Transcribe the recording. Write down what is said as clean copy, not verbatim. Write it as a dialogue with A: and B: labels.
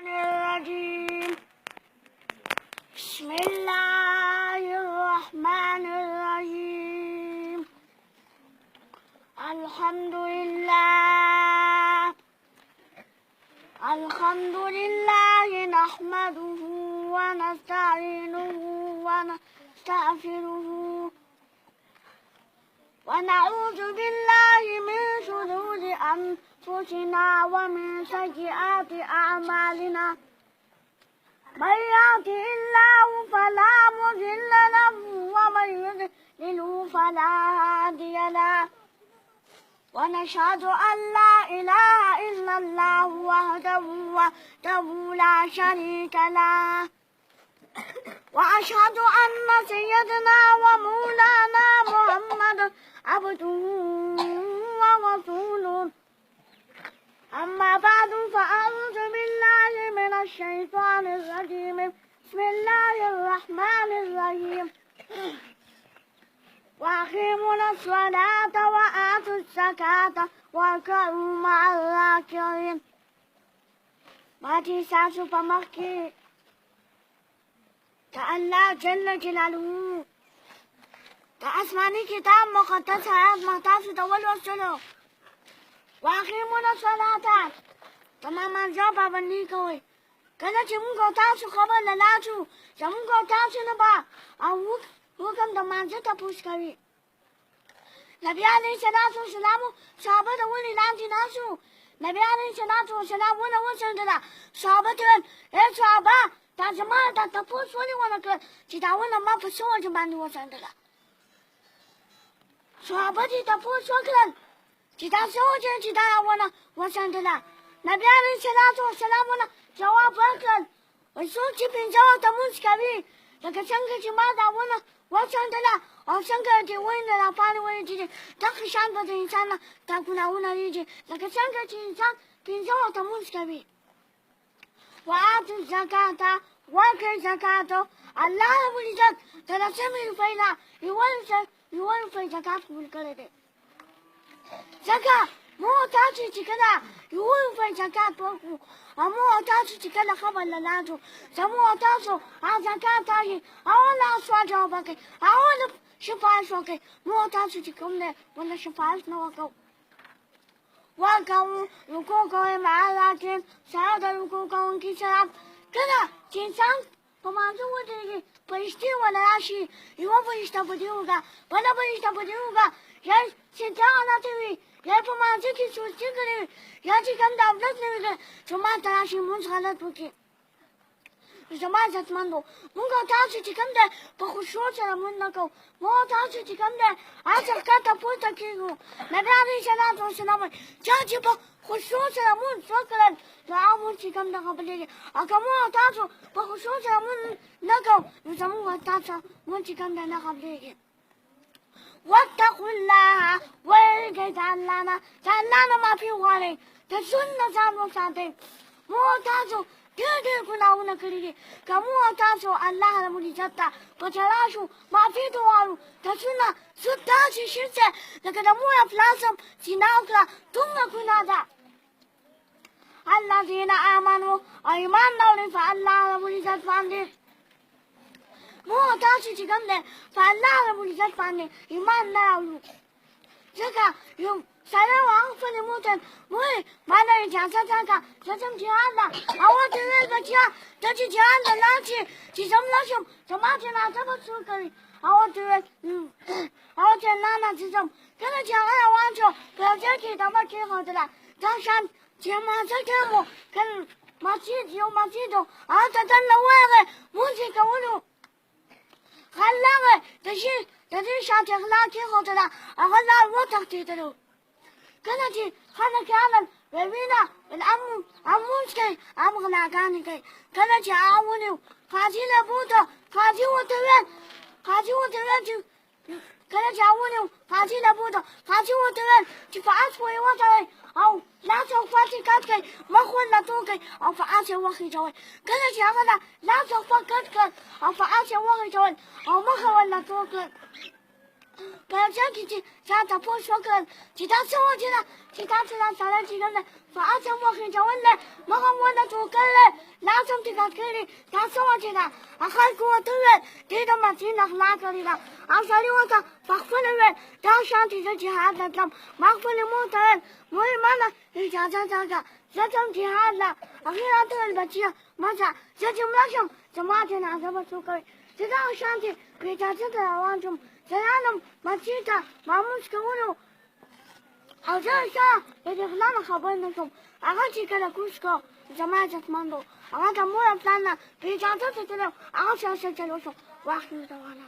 A: الرجيم. بسم الله الرحمن الرحيم. الحمد لله نحمده ونستعينه ونستغفره ونعوذ بالله من شرور أنفسنا ومن سيئات أعمالنا. من يهده الله فلا مضل له ومن يضلل فلا هادي له. ونشهد أن لا إله إلا الله وحده لا شريك له. وأشهد أن سيدنا ومولانا محمد عبده ورسوله. أما بعد فأعوذ بالله من الشيطان الرجيم. بسم الله الرحمن الرحيم. وأقيموا الصلاة وآتوا الزكاة واركعوا مع الراكعين. ماتي ساسو فمكي تعالى جل جلاله تأسماني كتاب مقدس حياة مقدس دول وصلو. وأقيموا الصلاة تماما جابا بني كوي كذا جمعو تاسو خبر للاجو جمعو تاسو نبا أو حکم دمانجه تپوس کوي. نبی علیه الصلاة والسلام صحابه ته ولې لاندې ناستو؟ نبی علیه الصلاة والسلام ونه وڅنډله. صحابه ته ویل ای صحابه تا زما دا تپوس ولې ونه کړ چې دا ونه ما په څه وجه باندې وڅنډله؟ صحابه دې تپوس وکړل چې دا څه وجه چې دا ونه وڅنډله. نبی علیه الصلاة والسلام ونه جواب ورکړل وایي څوک چې پنځه وخته لمونځ کوي لکه څنګه چې ما دا ونه وڅنډله او څنګه چې وینه راپاڼې ویلې دغه شان به د انسان نه دا ګناهونه ویږي لکه څنګه چې انسان پنځه وخته لمونځ کوي. وآتوا الزکاة ورکړئ زکات. الله رب العزت د لسمې روپۍ نه یوه روپۍ زکات قبول کړی دی. ځکه موږ تاسو چې کله یوه روپۍ زکات ورکړو او موږ تاسو چې کله خبر له لاندو زموږ تاسو هغه زکات راشي اوله سوال جواب وکړئ اوله سفارش وکړئ. موږ تاسو چې کوم دی ونه سفارش نه وکړو. وارکعوا رکوع کوئ مع الراکعین سره د رکوع کوونکي سره. کله چې انسان په مانځه ودرېږي فرښتې ونه راشي یوه فرښته په دې وکړه بله فرښته په دې وکړه یا سجده غلطه وي یا په مانځه کې سستي کړې وي یا چې کوم د اولاد نه وي کړی چې ما ته راشي لمونځ غلط وکړي. زما عزتمندو موږ تاسو چې کوم دی په خشوع سره لمونځ نه کوو. موږ تاسو چې کوم دی هڅه ښکته پورته کېږو. نبي علیه الصلاة والسلام وایي چا چې په خشوع سره لمونځ وکړل نو هغه لمونځ چې کوم دی قبلېږي. او که موږ تاسو په خشوع سره لمونځ نه کوو نو زموږ تاسو لمونځ چې کوم دی نه قبلېږي. واتقوا الله ویریږئ د الله نه د الله نه معافي وغواړئ د ژوند نه ځان وساتئ. موږ تاسو ډېر ګناهونه کړي دي. که موږ تاسو الله رب العزت ته په ژړا شو معافي ترې وغواړو د ژوند نه زه داسې شرک دی لکه د مور او پلار سم زنا وکړه دومره ګناه ده. الذین آمنوا او ایمان راوړئ په الله رب العزت باندې. موږ تاسو چې کوم دی په الله رب العزت باندې ایمان نه راوړو. ځکه یو سړی و هغه خپلې مور ته مورې ما له اجازه راکړه زه ځم جهاد ته. هغه ورته وویل بچیه ته چې جهاد ته لاړ شې چې زه مړه شم زما جنازه به څوک کوي؟ هغه ورته وویل نه زه ځم. کله چې هغه روان شو په یو ځای کې یې ډبه کېښودله. دا شان چې لمانځه ټایم و یو مسجد و هلته دننه ورغی لمونځ یې کولو. غلغه د دې شاته غلا کېښودله هغه لار وتښتېدلو. کله چې خلک راغلل ویل وینه هم لمونځ کوي هم غلاګانې کوي. کله چې هغه ونیو قاضي له بوته قاضي ورته ویل چې کله چې هغه ونیو قاضي له بوته قاضي ورته ویل چې په اس پورې وتړئ او لاس او پښه یې کټ کړئ مخ ورله تور کړئ او په اس یې وخېژوئ. کله چې هغه لاس او پښه کټ کړل او په اس یې وخېژول او مخ یې ورله تور کړل. په یو ځای کې چې چا تپوس وکړل چې دا څه وجه ده چې تاسو دا سړی چې کوم دی په اس یې وخېژول دی مخ هم ورله تور کړی دی تيجا كيري تاسوا تيجا أخاي كواتوي تيجا ما تينا خلاك ريدا أشاري وتا فخفل تاشان تيجا جهاد لتلم مخفل موتين موي مانا إجازة جاجا زتم جهاد لا أخيرا تقول بچيا ماذا زتم لاشم جماعتنا عزبا سوكري زدا أشانتي بيجازة دوانجم زيانم مچيتا ماموش كونو حوزاشا يدخلنا خبرنكم أغاتي كلا كوشكو جماعة ماندو أغاتا مورا بلانا بيجازة تتلو أغاشا شجلوشو واحد دوانا